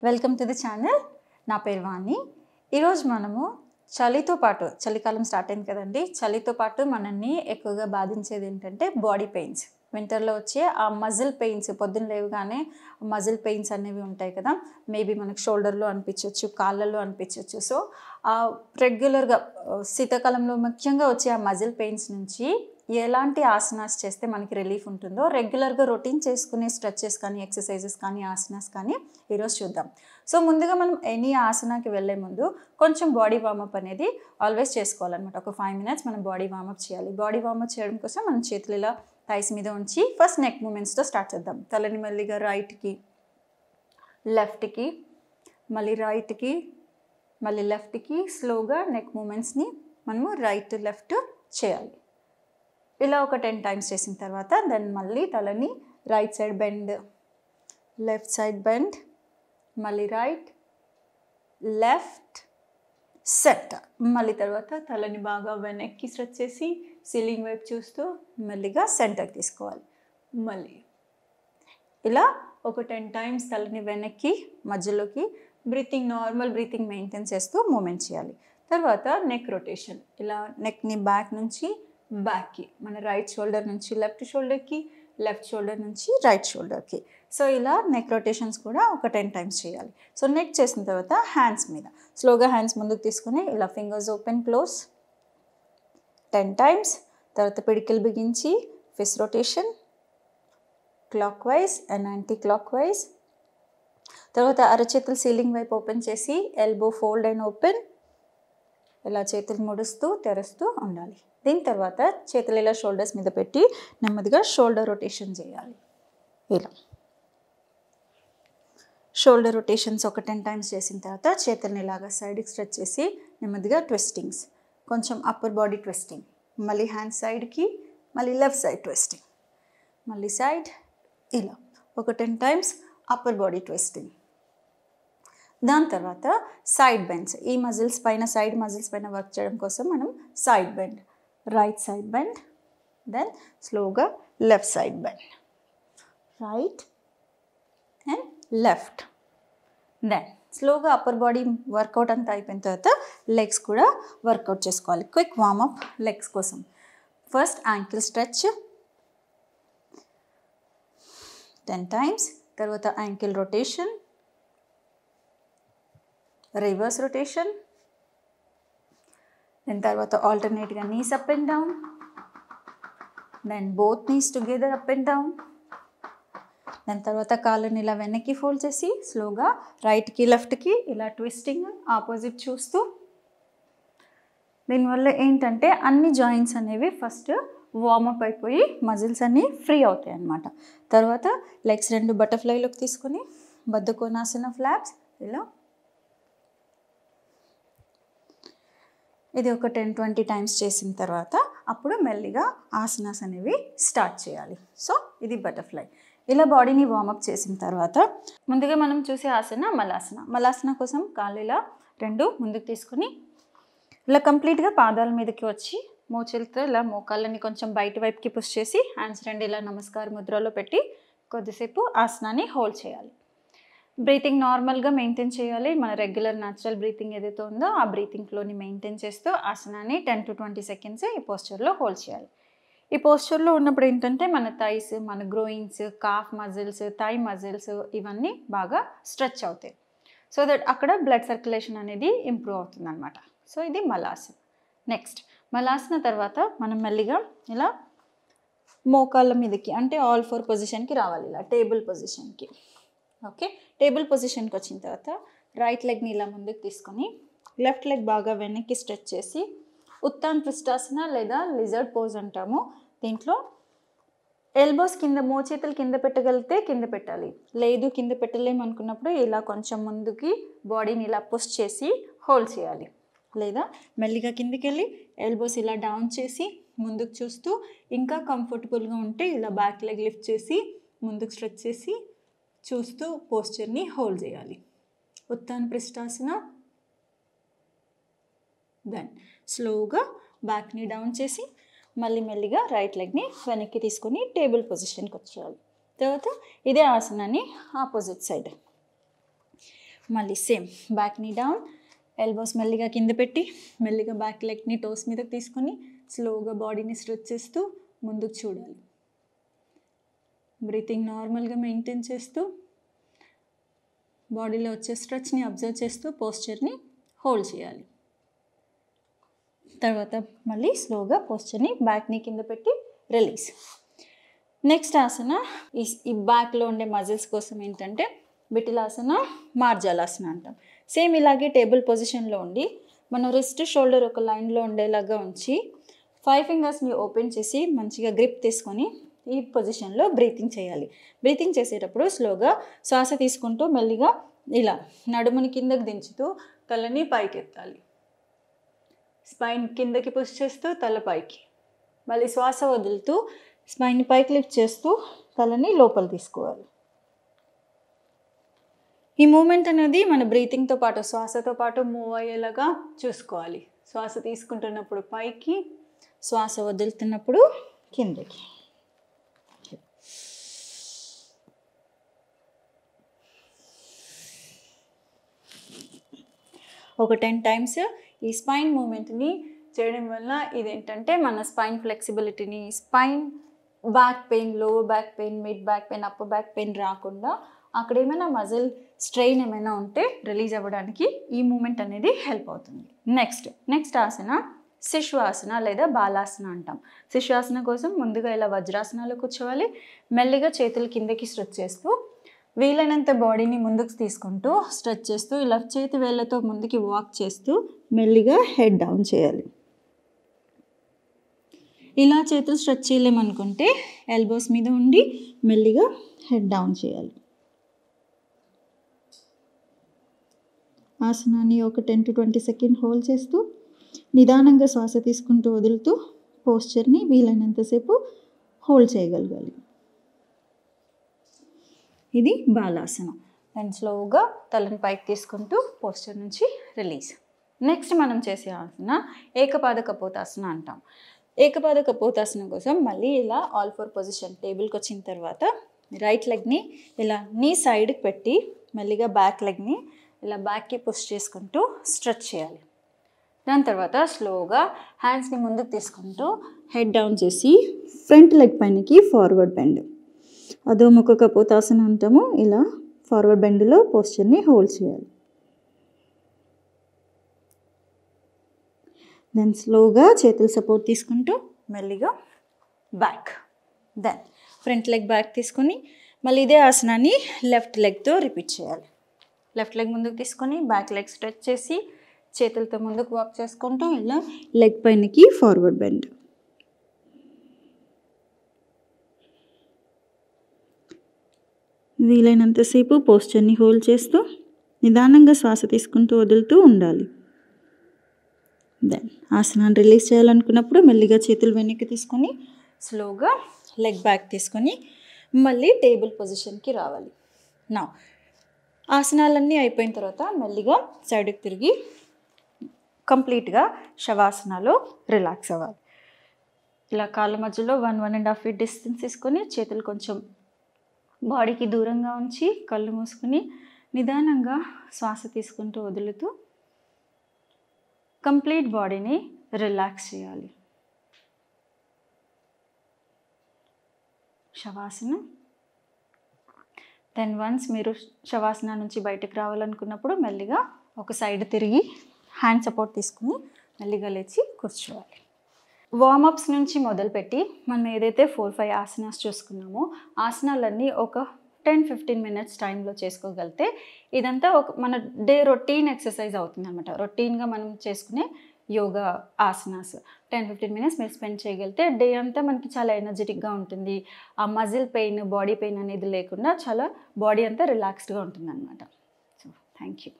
Welcome to the channel. నా పేరు వాణి. ఈరోజు మనము చలితో పాటు, చలికాలం స్టార్ట్ అయింది కదండి, చలితో పాటు మనల్ని ఎక్కువగా బాధించేది ఏంటంటే బాడీ పెయిన్స్. వింటర్లో వచ్చే ఆ మజిల్ పెయిన్స్, పొద్దున్న లేవగానే మజిల్ పెయిన్స్ అనేవి ఉంటాయి కదా. మేబీ మనకు షోల్డర్లో అనిపించవచ్చు, కాళ్ళల్లో అనిపించవచ్చు. సో రెగ్యులర్గా శీతాకాలంలో ముఖ్యంగా వచ్చే ఆ మజిల్ పెయిన్స్ నుంచి ఎలాంటి ఆసనాస్ చేస్తే మనకి రిలీఫ్ ఉంటుందో, రెగ్యులర్గా రొటీన్ చేసుకునే స్ట్రెచెస్ కానీ, ఎక్సర్సైజెస్ కానీ, ఆసనాస్ కానీ ఈరోజు చూద్దాం. సో ముందుగా మనం ఎనీ ఆసనాకి వెళ్ళే ముందు కొంచెం బాడీ వార్మప్ అనేది ఆల్వేస్ చేసుకోవాలన్నమాట. ఒక 5 minutes మనం బాడీ వార్మప్ చేయాలి. బాడీ వార్మప్ చేయడం కోసం మనం చేతులు ఇలా థైస్ మీద ఉంచి ఫస్ట్ నెక్ మూమెంట్స్తో స్టార్ట్ చేద్దాం. తలని మెల్లిగా రైట్కి, లెఫ్ట్కి, మళ్ళీ రైట్కి, మళ్ళీ లెఫ్ట్కి, స్లోగా నెక్ మూమెంట్స్ని మనము రైట్ లెఫ్ట్ చేయాలి. ఇలా ఒక 10 times చేసిన తర్వాత దెన్ మళ్ళీ తలని right side bend, left side bend, మళ్ళీ రైట్, లెఫ్ట్, సెంటర్. మళ్ళీ తర్వాత తలని బాగా వెనక్కి స్ట్రెచ్ చేసి సీలింగ్ వైపు చూస్తూ మెల్లిగా సెంటర్కి తీసుకోవాలి. మళ్ళీ ఇలా ఒక 10 times తలని వెనక్కి, మధ్యలోకి, బ్రీతింగ్ నార్మల్ బ్రీతింగ్ మెయింటైన్ చేస్తూ మూమెంట్ చేయాలి. తర్వాత నెక్ రొటేషన్. ఇలా నెక్ని బ్యాక్ నుంచి బ్యాక్కి, మన రైట్ షోల్డర్ నుంచి లెఫ్ట్ షోల్డర్కి, లెఫ్ట్ షోల్డర్ నుంచి రైట్ షోల్డర్కి. సో ఇలా నెక్ రొటేషన్స్ కూడా ఒక 10 times చేయాలి. సో నెక్ చేసిన తర్వాత హ్యాండ్స్ మీద స్లోగా హ్యాండ్స్ ముందుకు తీసుకుని ఇలా ఫింగర్స్ ఓపెన్ క్లోజ్ 10 times. తర్వాత పిడికిలు బిగించి fist rotation clockwise and anticlockwise. తర్వాత అరచేతులు సీలింగ్ వైపు ఓపెన్ చేసి ఎల్బో ఫోల్డ్ అండ్ ఓపెన్, ఇలా చేతులు ముడుస్తూ తెరుస్తూ ఉండాలి. దీని తర్వాత చేతులు ఇలా షోల్డర్స్ మీద పెట్టి నెమ్మదిగా షోల్డర్ రొటేషన్ చేయాలి. ఇలా షోల్డర్ రొటేషన్స్ ఒక 10 times చేసిన తర్వాత చేతుల్ని ఇలాగా సైడ్కి స్ట్రెచ్ చేసి నెమ్మదిగా ట్విస్టింగ్స్, కొంచెం అప్పర్ బాడీ ట్విస్టింగ్, మళ్ళీ హ్యాండ్ సైడ్కి, మళ్ళీ లెఫ్ట్ సైడ్ ట్విస్టింగ్, మళ్ళీ సైడ్, ఇలా ఒక 10 times అప్పర్ బాడీ ట్విస్టింగ్. దాని తర్వాత సైడ్ బెండ్స్. ఈ మజిల్స్ పైన, సైడ్ మజిల్స్ పైన వర్క్ చేయడం కోసం మనం side bend, right side bend, then స్లోగా left side bend, right and left. Then స్లోగా అప్పర్ బాడీ వర్కౌట్ అంతా అయిపోయిన తర్వాత లెగ్స్ కూడా వర్కౌట్ చేసుకోవాలి. క్విక్ వార్మప్ లెగ్స్ కోసం ఫస్ట్ యాంకిల్ స్ట్రెచ్ 10 times. తర్వాత ankle rotation, reverse rotation, then తర్వాత ఆల్టర్నేట్గా knees up and down, then both knees together up and down. దాని తర్వాత కాళ్ళని ఇలా వెనక్కి ఫోల్డ్ చేసి స్లోగా రైట్కి లెఫ్ట్కి ఇలా ట్విస్టింగ్ ఆపోజిట్ చూస్తూ. దీనివల్ల ఏంటంటే అన్ని జాయింట్స్ అనేవి ఫస్ట్ వార్మప్ అయిపోయి మజిల్స్ అన్నీ ఫ్రీ అవుతాయి అన్నమాట. తర్వాత లెగ్స్ 2 బటర్ఫ్లైలోకి తీసుకొని బద్ధకోనాసన ఫ్లాప్స్, ఇలా ఇది ఒక 10-20 times చేసిన తర్వాత అప్పుడు మెల్లిగా ఆసనాస్ అనేవి స్టార్ట్ చేయాలి. సో ఇది బటర్ఫ్లై. ఇలా బాడీని వార్మప్ చేసిన తర్వాత ముందుగా మనం చూసే ఆసన మలాసన. మలాసన కోసం కాళ్ళు ఇలా 2 ముందుకు తీసుకుని ఇలా కంప్లీట్గా పాదాల మీదకి వచ్చి మోచేలతో ఇలా మోకాళ్ళని కొంచెం బయట వైపుకి పుష్ చేసి హ్యాండ్స్ 2 ఇలా నమస్కార ముద్రలో పెట్టి కొద్దిసేపు ఆసనాన్ని హోల్డ్ చేయాలి. బ్రీతింగ్ నార్మల్గా మెయింటైన్ చేయాలి. మన రెగ్యులర్ న్యాచురల్ బ్రీతింగ్ ఏదైతే ఉందో ఆ బ్రీతింగ్ ఫ్లోని మెయింటైన్ చేస్తూ ఆసనాన్ని 10 to 20 seconds ఈ పోస్చర్లో హోల్డ్ చేయాలి. ఈ పోస్చర్లో ఉన్నప్పుడు ఏంటంటే మన థైస్, మన గ్రోయిన్స్, కాఫ్ మజిల్స్, థై మజిల్స్ ఇవన్నీ బాగా స్ట్రెచ్ అవుతాయి. సో దట్ అక్కడ బ్లడ్ సర్క్యులేషన్ అనేది ఇంప్రూవ్ అవుతుంది అనమాట. సో ఇది మలాసన. నెక్స్ట్ మలాసన తర్వాత మనం మెల్లిగా ఇలా మోకాళ్ళ మీదకి, అంటే ఆల్ 4 పొజిషన్కి రావాలి. ఇలా టేబుల్ పొజిషన్కి. ఓకే, టేబుల్ పొజిషన్కి వచ్చిన తర్వాత రైట్ లెగ్ని ఇలా ముందుకు తీసుకొని లెఫ్ట్ లెగ్ బాగా వెనక్కి స్ట్రెచ్ చేసి ఉత్తాన్ పృష్ఠాసన లేదా లిజర్డ్ పోజ్ అంటాము. దీంట్లో ఎల్బోస్ కింద, మోచేతులు కింద పెట్టగలిగితే కింద పెట్టాలి. లేదు కింద పెట్టలేము అనుకున్నప్పుడు ఇలా కొంచెం ముందుకి బాడీని ఇలా పుష్ చేసి హోల్డ్ చేయాలి. లేదా మెల్లిగా కిందికి వెళ్ళి ఎల్బోస్ ఇలా డౌన్ చేసి ముందుకు చూస్తూ, ఇంకా కంఫర్టబుల్గా ఉంటే ఇలా బ్యాక్ లెగ్ లిఫ్ట్ చేసి ముందుకు స్ట్రెచ్ చేసి చూస్తూ పోస్చర్ని హోల్డ్ చేయాలి. ఉత్తాన పృష్ఠాసన. దెన్ స్లోగా బ్యాక్ని డౌన్ చేసి మళ్ళీ మెల్లిగా రైట్ లెగ్ని వెనక్కి తీసుకొని టేబుల్ పొజిషన్కి వచ్చేయాలి. తర్వాత ఇదే ఆసనాన్ని ఆపోజిట్ సైడ్ మళ్ళీ సేమ్ బ్యాక్ నీ డౌన్, ఎల్బోస్ మెల్లిగా కింద పెట్టి మెల్లిగా బ్యాక్ లెగ్ని టోస్ మీదకి తీసుకొని స్లోగా బాడీని స్ట్రెచ్ చేస్తూ ముందుకు చూడాలి. బ్రీతింగ్ నార్మల్గా మెయింటైన్ చేస్తూ బాడీలో వచ్చే స్ట్రెచ్ని అబ్జర్వ్ చేస్తూ పోస్చర్ని హోల్డ్ చేయాలి. తర్వాత మళ్ళీ స్లోగా పోస్చర్ని బ్యాక్ని కింద పెట్టి రిలీజ్. నెక్స్ట్ ఆసన ఈ బ్యాక్లో ఉండే మజిల్స్ కోసం ఏంటంటే బిటిలాసన, మార్జాలాసన అంటాం. సేమ్ ఇలాగే టేబుల్ పొజిషన్లో ఉండి మన రిస్ట్ షోల్డర్ ఒక లైన్లో ఉండేలాగా ఉంచి 5 ఫింగర్స్ని ఓపెన్ చేసి మంచిగా గ్రిప్ తీసుకొని ఈ పొజిషన్లో బ్రీతింగ్ చేయాలి. బ్రీతింగ్ చేసేటప్పుడు స్లోగా శ్వాస తీసుకుంటూ మెల్లిగా ఇలా నడుముని కిందకి దించుతూ తలని పైకి ఎత్తాలి. స్పైన్ కిందకి పుష్ చేస్తూ తల పైకి, మళ్ళీ శ్వాస వదులుతూ స్పైన్ని పైకి లిఫ్ట్ చేస్తూ తలని లోపల తీసుకోవాలి. ఈ మూమెంట్ అనేది మన బ్రీతింగ్తో పాటు శ్వాసతో పాటు మూవ్ అయ్యేలాగా చూసుకోవాలి. శ్వాస తీసుకుంటున్నప్పుడు పైకి, శ్వాస వదులుతున్నప్పుడు కిందకి. ఒక 10 టైమ్స్ ఈ స్పైన్ మూమెంట్ని చేయడం వల్ల ఇదేంటంటే మన స్పైన్ ఫ్లెక్సిబిలిటీని, spine back pain, lower back pain, mid back pain, upper back pain రాకుండా అక్కడ ఏమైనా మజిల్ స్ట్రెయిన్ ఏమైనా ఉంటే రిలీజ్ అవ్వడానికి ఈ మూమెంట్ అనేది హెల్ప్ అవుతుంది. నెక్స్ట్ ఆసన శిశువాసన లేదా బాలాసన అంటాం. శిశువాసన కోసం ముందుగా ఇలా వజ్రాసనాలు కూర్చోవాలి. మెల్లిగా చేతులు కిందకి స్ట్రెచ్ చేస్తూ వీలైనంత బాడీని ముందుకు తీసుకుంటూ స్ట్రెచ్ చేస్తూ ఇలా చేతి వేళ్ళతో ముందుకి వాక్ చేస్తూ మెల్లిగా హెడ్ డౌన్ చేయాలి. ఇలా చేతులు స్ట్రెచ్ చేయలేమనుకుంటే ఎల్బోస్ మీద ఉండి మెల్లిగా హెడ్ డౌన్ చేయాలి. ఆసనాన్ని ఒక 10 to 20 సెకండ్ హోల్డ్ చేస్తూ నిదానంగా శ్వాస తీసుకుంటూ వదులుతూ పోస్చర్ని వీలైనంతసేపు హోల్డ్ చేయగలగాలి. ఇది బాలాసన. అండ్ స్లోగా తలని పైకి తీసుకుంటూ పోస్చర్ నుంచి రిలీజ్. నెక్స్ట్ మనం చేసే ఆసన ఏకపాద కపోతాసన అంటాం. ఏకపాద కపోతాసన కోసం మళ్ళీ ఇలా ఆల్ 4 పొజిషన్ టేబుల్కి వచ్చిన తర్వాత రైట్ లెగ్ని ఇలా నీ సైడ్కి పెట్టి మెల్లిగా బ్యాక్ లెగ్ని ఇలా బ్యాక్కి పుష్ చేసుకుంటూ స్ట్రెచ్ చేయాలి. దాని తర్వాత స్లోగా హ్యాండ్స్ని ముందుకు తీసుకుంటూ హెడ్ డౌన్ చేసి ఫ్రంట్ లెగ్ పైనకి ఫార్వర్డ్ బెండ్, అధోముఖ కపోతాసన అంటాము. ఇలా ఫార్వర్డ్ బెండ్లో పోస్చర్ని హోల్డ్ చేయాలి. దెన్ స్లోగా చేతులు సపోర్ట్ తీసుకుంటూ మెల్లిగా back, then front leg back తీసుకొని మళ్ళీ ఇదే ఆసనాన్ని లెఫ్ట్ లెగ్తో రిపీట్ చేయాలి. లెఫ్ట్ లెగ్ ముందుకు తీసుకొని బ్యాక్ లెగ్ స్ట్రెచ్ చేసి చేతులతో ముందుకు వాక్ చేసుకుంటూ ఇలా లెగ్ పైనకి ఫార్వర్డ్ బెండ్. వీలైనంతసేపు పోస్చర్ని హోల్డ్ చేస్తూ నిదానంగా శ్వాస తీసుకుంటూ వదులుతూ ఉండాలి. దెన్ ఆసనాన్ని రిలీజ్ చేయాలనుకున్నప్పుడు మెల్లిగా చేతులు వెనక్కి తీసుకొని స్లోగా లెగ్ బ్యాక్ తీసుకొని మళ్ళీ టేబుల్ పొజిషన్కి రావాలి. నా ఆసనాలన్నీ అయిపోయిన తర్వాత మెల్లిగా సైడ్కి తిరిగి కంప్లీట్గా శవాసనాలో రిలాక్స్ అవ్వాలి. ఇలా కాళ్ళ మధ్యలో 1-1.5 feet డిస్టెన్స్ తీసుకొని చేతులు కొంచెం బాడీకి దూరంగా ఉంచి కళ్ళు మూసుకుని నిదానంగా శ్వాస తీసుకుంటూ వదులుతూ కంప్లీట్ బాడీని రిలాక్స్ చేయాలి. శవాసన. దెన్ వన్స్ మీరు శవాసన నుంచి బయటకు రావాలనుకున్నప్పుడు మెల్లిగా ఒక సైడ్ తిరిగి హ్యాండ్ సపోర్ట్ తీసుకుని మెల్లిగా లేచి కూర్చోవాలి. వార్మప్స్ నుంచి మొదలుపెట్టి మనం ఏదైతే 4-5 ఆసనాస్ చూసుకున్నామో ఆసనాలన్నీ ఒక 10-15 minutes టైంలో చేసుకోగలిగితే ఇదంతా ఒక మన డే రొటీన్ ఎక్సర్సైజ్ అవుతుంది అనమాట. రొటీన్గా మనం చేసుకునే యోగా ఆసనాస్ 10-15 minutes మీరు స్పెండ్ చేయగలిగితే డే అంతా మనకి చాలా ఎనర్జెటిక్గా ఉంటుంది. ఆ మజిల్ పెయిన్, బాడీ పెయిన్ అనేది లేకుండా చాలా బాడీ అంతా రిలాక్స్డ్గా ఉంటుంది అనమాట. So thank you.